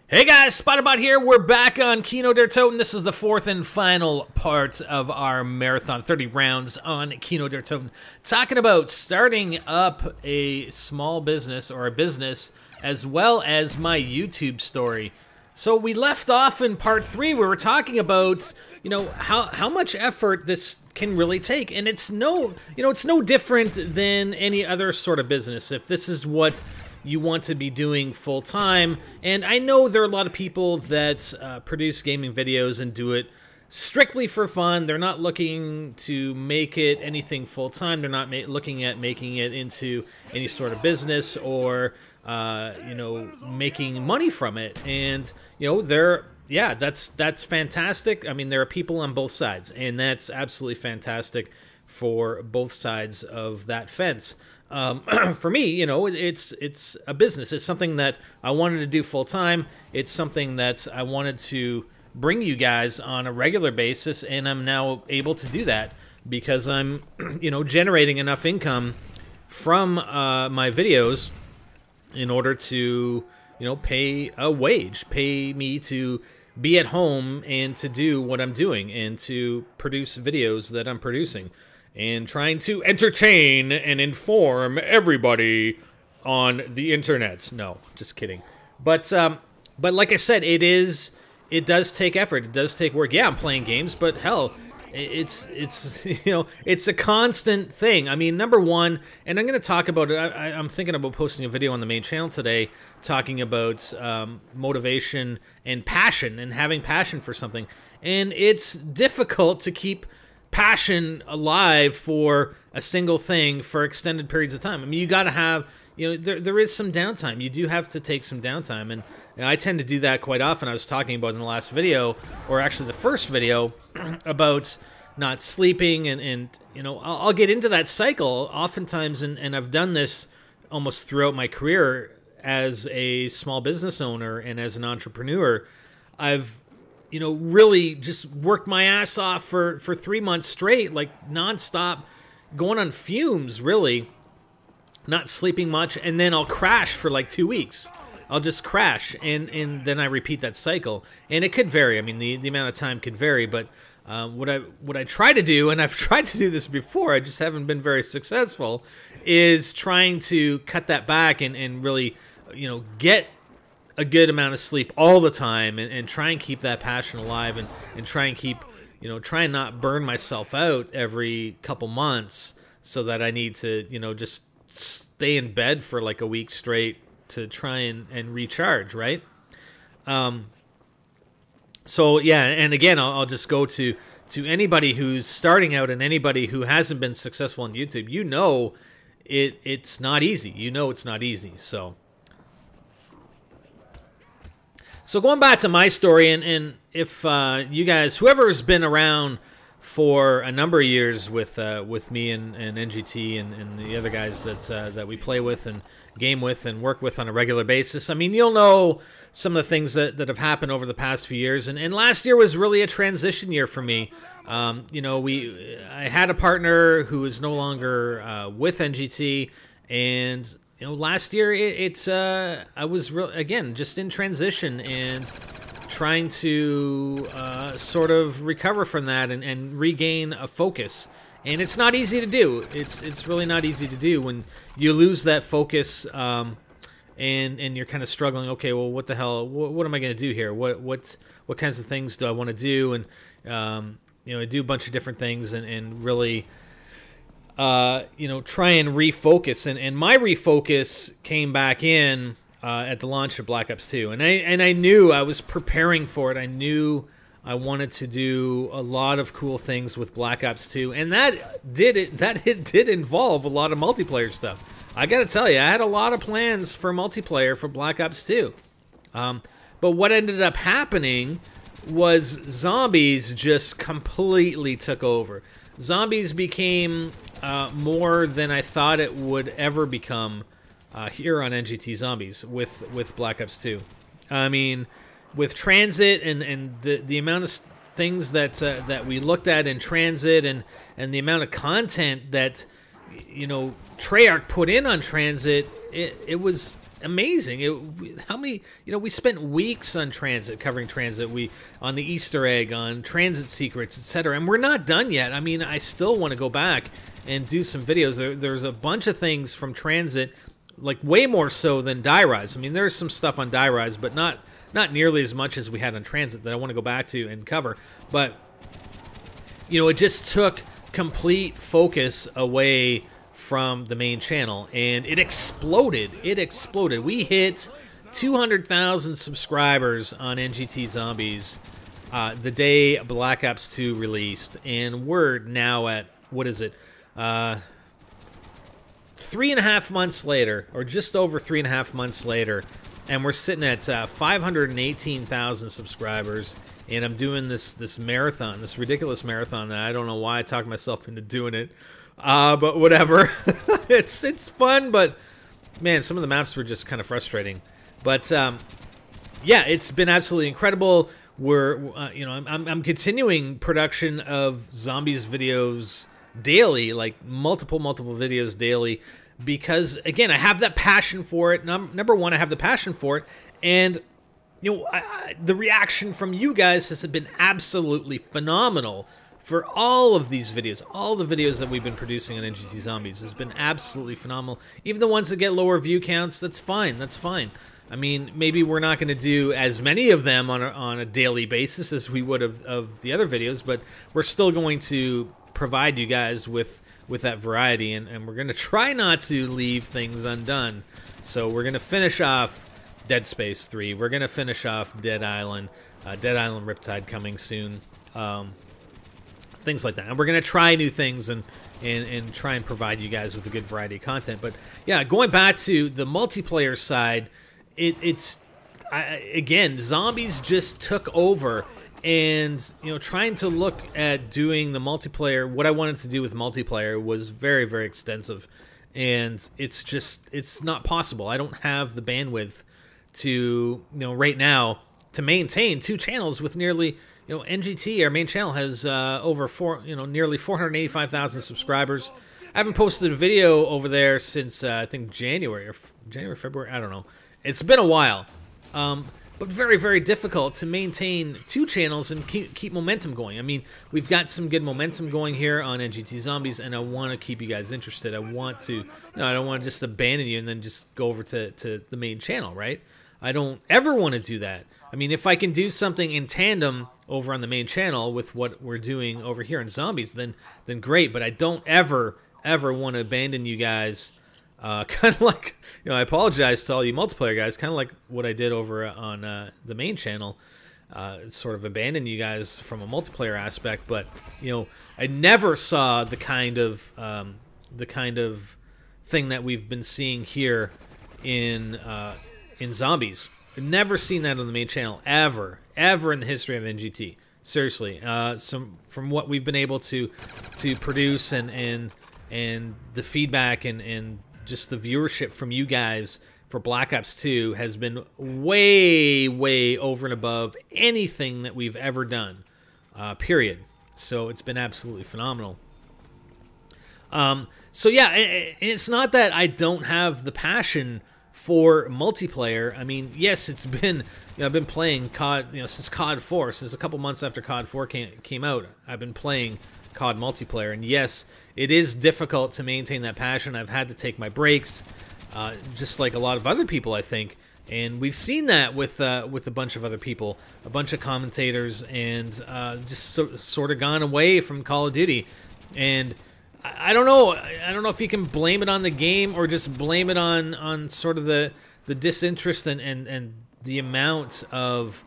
Hey guys, Spotterbot here. We're back on Kino der Toten. This is the fourth and final part of our marathon, 30 rounds on Kino der Toten. Talking about starting up a small business or a business as well as my YouTube story. So we left off in part 3 where we're talking about, how much effort this can really take. And it's no different than any other sort of business. If this is what you want to be doing full-time, and I know there are a lot of people that produce gaming videos and do it strictly for fun. They're not looking to make it anything full-time. They're not looking at making it into any sort of business or making money from it. And that's fantastic. I mean, there are people on both sides, and that's absolutely fantastic for both sides of that fence. For me, it's a business. It's something that I wanted to do full time. It's something that I wanted to bring you guys on a regular basis, and I'm now able to do that because I'm, generating enough income from my videos in order to, pay a wage, pay me to be at home and to do what I'm doing and to produce videos that I'm producing. And trying to entertain and inform everybody on the internet. No, just kidding. But like I said, it does take effort. It does take work. Yeah, I'm playing games, but hell, it's it's a constant thing. I mean, number one, and I'm going to talk about it. I'm thinking about posting a video on the main channel today talking about motivation and passion and having passion for something. And it's difficult to keep passion alive for a single thing for extended periods of time. I mean, you got to have, there is some downtime. You do have to take some downtime, and I tend to do that quite often. I was talking about in the last video, or actually the first video, about not sleeping, and I'll get into that cycle oftentimes, and I've done this almost throughout my career as a small business owner and as an entrepreneur. I've really just worked my ass off for 3 months straight, like nonstop, going on fumes, really, not sleeping much, and then I'll crash for like 2 weeks. I'll just crash, and then I repeat that cycle. And it could vary. I mean, the amount of time could vary, but what I try to do, and I've tried to do this before, I just haven't been very successful, is trying to cut that back and really, get a good amount of sleep all the time and try and keep that passion alive and try and keep, try and not burn myself out every couple months so that I need to, just stay in bed for like a week straight to try and recharge, right? So yeah, and again, I'll just go to anybody who's starting out and anybody who hasn't been successful on YouTube. It's not easy. It's not easy. So going back to my story, and if you guys, whoever's been around for a number of years with me and NGT and the other guys that we play with and game with and work with on a regular basis, I mean, you'll know some of the things that have happened over the past few years. And last year was really a transition year for me. I had a partner who is no longer with NGT, and last year I was again just in transition and trying to sort of recover from that and regain a focus. And it's not easy to do. It's really not easy to do when you lose that focus and you're kind of struggling. Okay, well, what the hell? What am I going to do here? What kinds of things do I want to do? And I do a bunch of different things and really try and refocus. And my refocus came back in at the launch of Black Ops 2. And I knew I was preparing for it. I knew I wanted to do a lot of cool things with Black Ops 2. And it did involve a lot of multiplayer stuff. I got to tell you, I had a lot of plans for multiplayer for Black Ops 2. But what ended up happening was zombies just completely took over. Zombies became more than I thought it would ever become here on NGTZombies with Black Ops 2. I mean, with transit and the amount of things that we looked at in transit and the amount of content that Treyarch put in on transit, it was amazing. How many, we spent weeks on transit, covering transit, on the Easter egg, on transit secrets, etc. And we're not done yet. I mean, I still want to go back and do some videos. There's a bunch of things from transit, like way more so than Die Rise. I mean, there's some stuff on Die Rise, but not nearly as much as we had on transit that I want to go back to and cover. But, it just took complete focus away from the main channel, and it exploded. We hit 200,000 subscribers on NGTZombies the day Black Ops 2 released, and we're now at, what is it, 3.5 months later, or just over 3.5 months later, and we're sitting at 518,000 subscribers, and I'm doing this marathon, this ridiculous marathon that I don't know why I talked myself into doing it. But whatever. it's fun, but man, some of the maps were just kind of frustrating. But yeah, it's been absolutely incredible. We're I'm continuing production of zombies videos daily, like multiple videos daily, because again, I have that passion for it. Number one, I have the passion for it, and the reaction from you guys has been absolutely phenomenal. For all of these videos, all the videos that we've been producing on NGTZombies has been absolutely phenomenal. Even the ones that get lower view counts, that's fine. That's fine. I mean, maybe we're not going to do as many of them on a daily basis as we would of the other videos, but we're still going to provide you guys with that variety, and we're going to try not to leave things undone. So we're going to finish off Dead Space 3. We're going to finish off Dead Island. Dead Island Riptide coming soon. Things like that, and we're gonna try new things and try and provide you guys with a good variety of content. But yeah, going back to the multiplayer side, again, zombies just took over, and trying to look at doing the multiplayer, what I wanted to do with multiplayer was very extensive, and it's not possible. I don't have the bandwidth to right now to maintain 2 channels with nearly NGT, our main channel, has nearly 485,000 subscribers. I haven't posted a video over there since I think January, February, I don't know. It's been a while, but very difficult to maintain 2 channels and keep momentum going. I mean, we've got some good momentum going here on NGTZombies, and I want to keep you guys interested. I want to, I don't want to just abandon you and then just go over to the main channel, right? I don't ever want to do that. I mean, if I can do something in tandem over on the main channel with what we're doing over here in Zombies, then great. But I don't ever want to abandon you guys. Kind of like, I apologize to all you multiplayer guys. Kind of like what I did over on the main channel. Sort of abandon you guys from a multiplayer aspect. But I never saw the kind of thing that we've been seeing here in Zombies. I've never seen that on the main channel ever in the history of NGT. Seriously, from what we've been able to produce and the feedback and just the viewership from you guys for Black Ops 2 has been way over and above anything that we've ever done. Period. So it's been absolutely phenomenal. So yeah, it's not that I don't have the passion for multiplayer. I mean, yes, it's been, I've been playing COD, since COD 4, since a couple months after COD 4 came out, I've been playing COD multiplayer, and yes, it is difficult to maintain that passion. I've had to take my breaks, just like a lot of other people, I think, and we've seen that with a bunch of other people, a bunch of commentators, and just sort of gone away from Call of Duty, and I don't know if you can blame it on the game or just blame it on sort of the disinterest and the amount of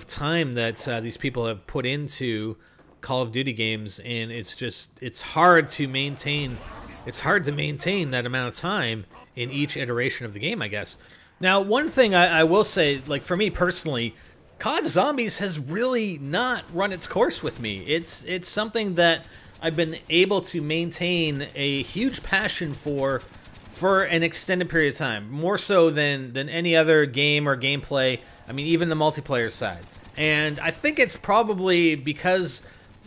time that these people have put into Call of Duty games, and it's hard to maintain that amount of time in each iteration of the game, I guess. Now, one thing I will say, like for me personally, COD Zombies has really not run its course with me. It's something that I've been able to maintain a huge passion for an extended period of time, more so than any other game or gameplay. I mean, even the multiplayer side. And I think it's probably because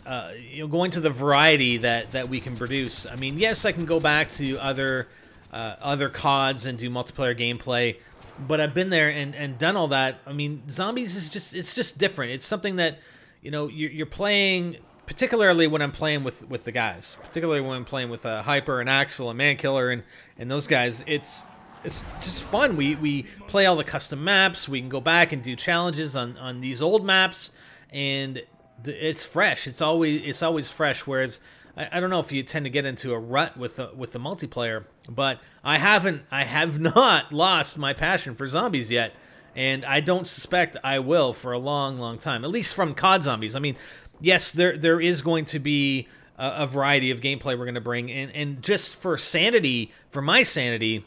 going to the variety that we can produce. I mean, yes, I can go back to other CODs and do multiplayer gameplay, but I've been there and done all that. I mean, zombies is just different. It's something that, you know, you're playing, particularly when I'm playing with the guys, particularly when I'm playing with Hyper and Axel and Mankiller and those guys. It's just fun. We play all the custom maps. We can go back and do challenges on these old maps, and it's fresh. It's always fresh. Whereas I don't know if you tend to get into a rut with the multiplayer, but I have not lost my passion for zombies yet, and I don't suspect I will for a long time. At least from COD Zombies. I mean, yes, there is going to be a variety of gameplay we're going to bring, and just for sanity, for my sanity,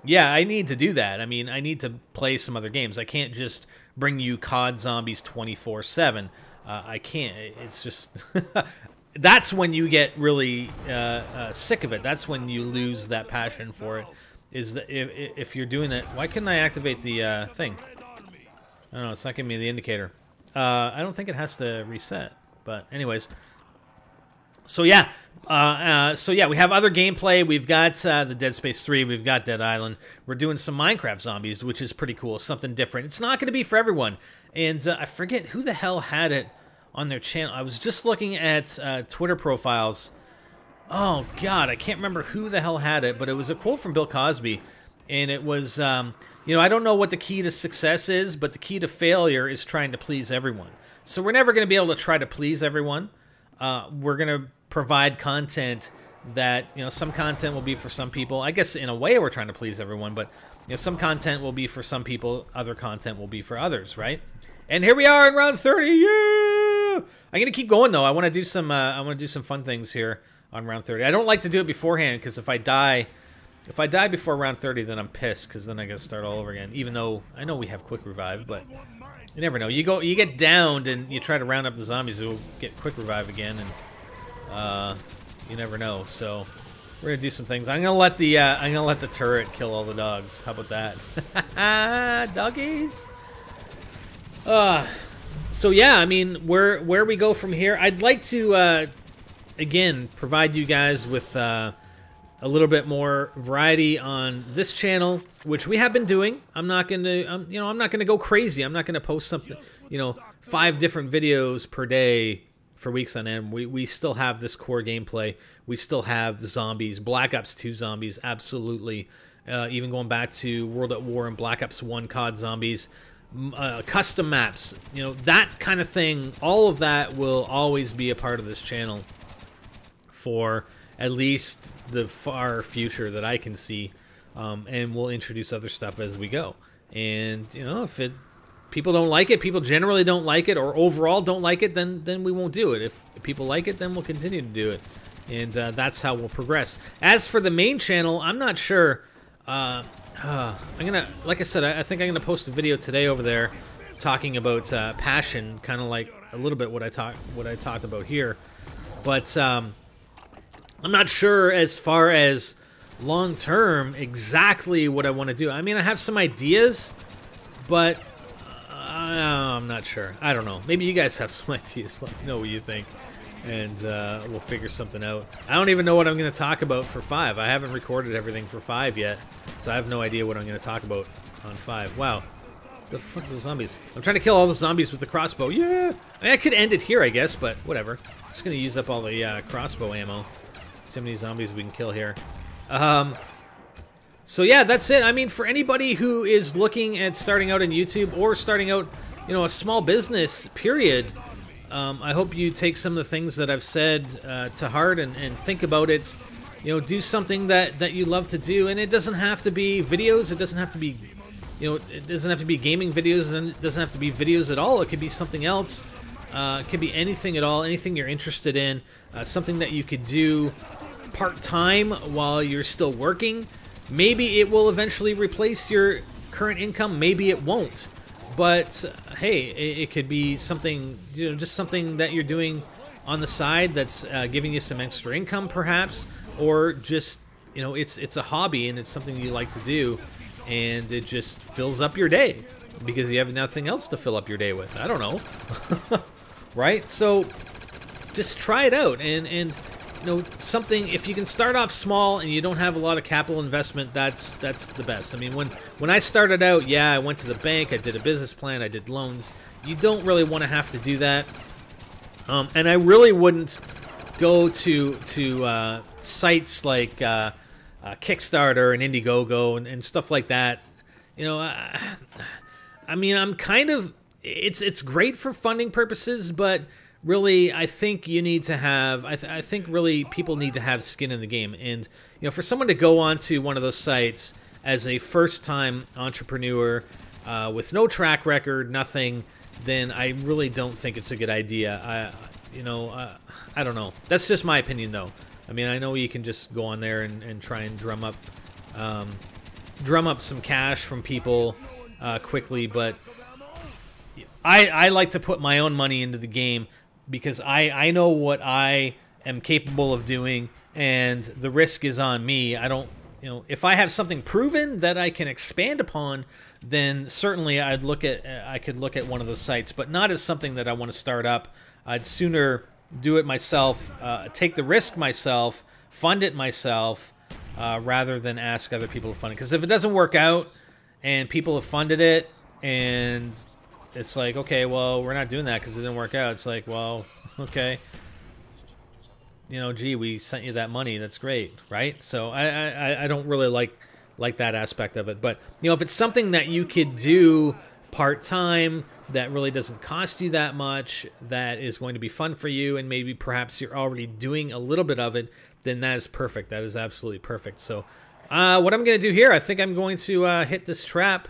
yeah, I need to do that. I mean, I need to play some other games. I can't just bring you COD Zombies 24/7. I can't. It's just that's when you get really sick of it. That's when you lose that passion for it. Is that if you're doing it? Why couldn't I activate the thing? I don't know. It's not giving me the indicator. I don't think it has to reset. But anyways, so yeah, we have other gameplay. We've got the Dead Space 3. We've got Dead Island. We're doing some Minecraft zombies, which is pretty cool. Something different. It's not going to be for everyone. And I forget who the hell had it on their channel. I was just looking at Twitter profiles. Oh, God, I can't remember who the hell had it, but it was a quote from Bill Cosby. And it was, you know, I don't know what the key to success is, but the key to failure is trying to please everyone. So we're never going to be able to try to please everyone. We're going to provide content that, you know, some content will be for some people. I guess in a way we're trying to please everyone, but, you know, some content will be for some people, other content will be for others, right? And here we are in round 30. Yeah! I'm gonna keep going though. I want to do some fun things here on round 30. I don't like to do it beforehand because if I die before round 30, then I'm pissed because then I gotta start all over again. Even though I know we have quick revive, but you never know. You get downed and you try to round up the zombies who will get quick revive again, and you never know. So we're gonna do some things. I'm gonna let the turret kill all the dogs. How about that? Doggies. So yeah, I mean, where we go from here, I'd like to, again, provide you guys with a little bit more variety on this channel, which we have been doing. I'm not gonna, you know, I'm not gonna go crazy. I'm not gonna post something, you know, 5 different videos per day for weeks on end. We still have this core gameplay. We still have zombies, Black Ops 2 zombies, absolutely. Even going back to World at War and Black Ops 1 COD Zombies. Custom maps, you know, that kind of thing, all of that will always be a part of this channel for at least the far future that I can see, and we'll introduce other stuff as we go. And, you know, if people don't like it, people generally don't like it, or overall don't like it, then we won't do it. If people like it, then we'll continue to do it. And that's how we'll progress. As for the main channel, I'm not sure. I'm gonna, like I said, I think I'm gonna post a video today over there talking about passion, kind of like a little bit what I talked about here. But I'm not sure as far as long term exactly what I want to do. I mean, I have some ideas, but I'm not sure. I don't know. Maybe you guys have some ideas. Let me know what you think, and we'll figure something out. I don't even know what I'm going to talk about for 5. I haven't recorded everything for 5 yet, so I have no idea what I'm going to talk about on 5. Wow. The fuck are the zombies? I'm trying to kill all the zombies with the crossbow. Yeah! I mean, I could end it here, I guess, but whatever. I'm just going to use up all the crossbow ammo. See how many zombies we can kill here. So yeah, that's it. I mean, for anybody who is looking at starting out in YouTube or starting out, you know, a small business, period, I hope you take some of the things that I've said to heart and think about it. You know, do something that you love to do, and it doesn't have to be videos. It doesn't have to be, you know, it doesn't have to be gaming videos, and it doesn't have to be videos at all. It could be something else. It could be anything at all, anything you're interested in, something that you could do part-time while you're still working. Maybe it will eventually replace your current income. Maybe it won't. But hey, it could be something, you know, just something that you're doing on the side that's giving you some extra income, perhaps, or just, you know, it's a hobby and it's something you like to do, and it just fills up your day because you have nothing else to fill up your day with. I don't know, right? So just try it out, and something, if you can start off small and you don't have a lot of capital investment, that's the best. I mean, when I started out, yeah, I went to the bank, I did a business plan, I did loans. You don't really want to have to do that. And I really wouldn't go to sites like Kickstarter and Indiegogo and stuff like that. You know, I mean, I'm kind of, it's great for funding purposes, but really, I think you need to have, I think really people need to have skin in the game. And, you know, for someone to go onto one of those sites as a first-time entrepreneur with no track record, nothing, then I really don't think it's a good idea. I don't know. That's just my opinion, though. I mean, I know you can just go on there and try and drum up some cash from people quickly, but I like to put my own money into the game because I know what I am capable of doing, and the risk is on me. I don't, you know, if I have something proven that I can expand upon, then certainly I could look at one of those sites, but not as something that I want to start up. I'd sooner do it myself, take the risk myself, fund it myself, rather than ask other people to fund it. Because if it doesn't work out and people have funded it and it's like, okay, well, we're not doing that because it didn't work out. It's like, well, okay. You know, gee, we sent you that money. That's great, right? So I don't really like that aspect of it. But, you know, if it's something that you could do part-time that really doesn't cost you that much, that is going to be fun for you, and maybe perhaps you're already doing a little bit of it, then that is perfect. That is absolutely perfect. So what I'm going to do here, I think I'm going to hit this trap.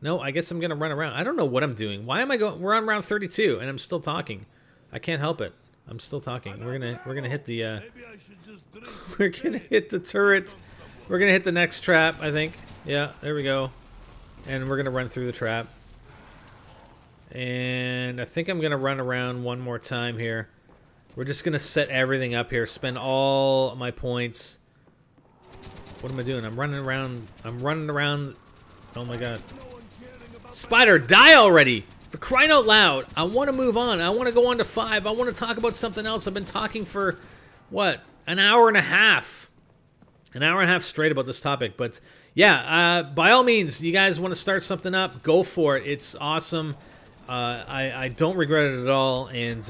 No, I guess I'm going to run around. I don't know what I'm doing. Why am I going? We're on round 32, and I'm still talking. I can't help it. I'm still talking. We're gonna hit the we're gonna hit the turret. We're gonna hit the next trap, I think. Yeah, there we go. And we're gonna run through the trap. And I think I'm gonna run around one more time here. We're just gonna set everything up here. Spend all my points. What am I doing? I'm running around. I'm running around. Oh my god. Spider, die already! For crying out loud, I want to move on. I want to go on to 5. I want to talk about something else. I've been talking for, what, an hour and a half. An hour and a half straight about this topic. But, yeah, by all means, you guys want to start something up, go for it. It's awesome. I don't regret it at all. And,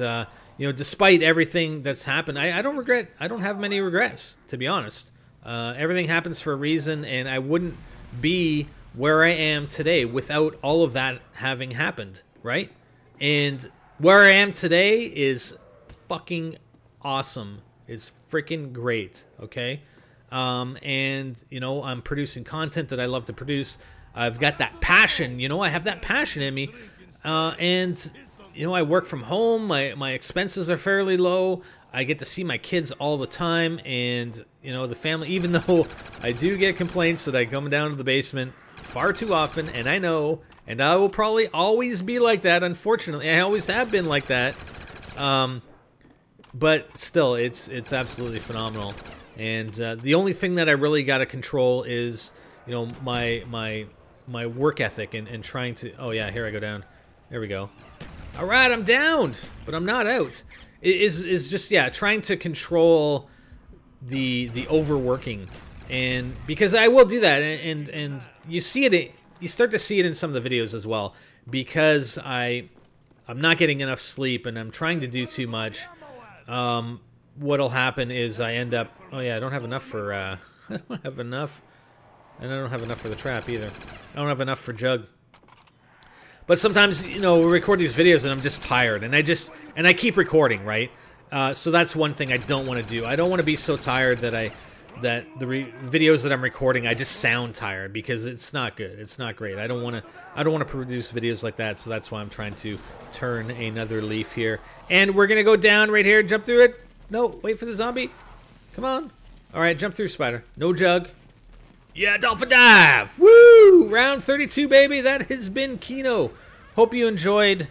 you know, despite everything that's happened, I don't have many regrets, to be honest. Everything happens for a reason, and I wouldn't be where I am today without all of that having happened, right? And where I am today is fucking awesome. It's freaking great, okay? And, you know, I'm producing content that I love to produce. I've got that passion, you know, I have that passion in me. And, you know, I work from home. My expenses are fairly low. I get to see my kids all the time. And, you know, the family, even though I do get complaints that I come down to the basement far too often, and I know, and I will probably always be like that, unfortunately. I always have been like that. But still, it's absolutely phenomenal. And the only thing that I really got to control is, you know, my work ethic and trying to... Oh, yeah, here I go down. There we go. All right, I'm downed, but I'm not out. It is just, yeah, trying to control the overworking. And because I will do that, and you see it, you start to see it in some of the videos as well, because I'm not getting enough sleep and I'm trying to do too much. What'll happen is I end up, oh yeah, I don't have enough for I don't have enough, and I don't have enough for the trap either. I don't have enough for Jug. But sometimes, you know, we record these videos and I'm just tired, and I keep recording, right? So that's one thing I don't want to do. I don't want to be so tired that the videos that I'm recording, I just sound tired, because it's not good. It's not great. I don't want to produce videos like that. So that's why I'm trying to turn another leaf here. And we're gonna go down right here. Jump through it. No, wait for the zombie. Come on. All right, jump through, Spider. No Jug. Yeah, dolphin dive. Woo! Round 32, baby. That has been Kino. Hope you enjoyed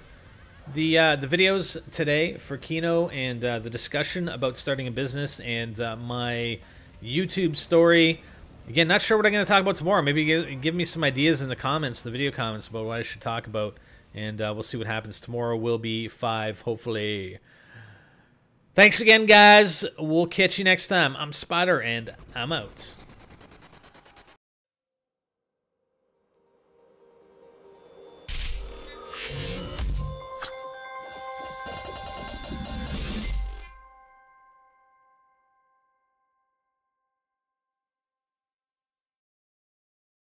the videos today for Kino and the discussion about starting a business and my YouTube story. Again, not sure what I'm going to talk about tomorrow. Maybe give me some ideas in the comments, the video comments, about what I should talk about, and we'll see what happens. Tomorrow will be 5, hopefully. Thanks again, guys. We'll catch you next time. I'm Spider, and I'm out.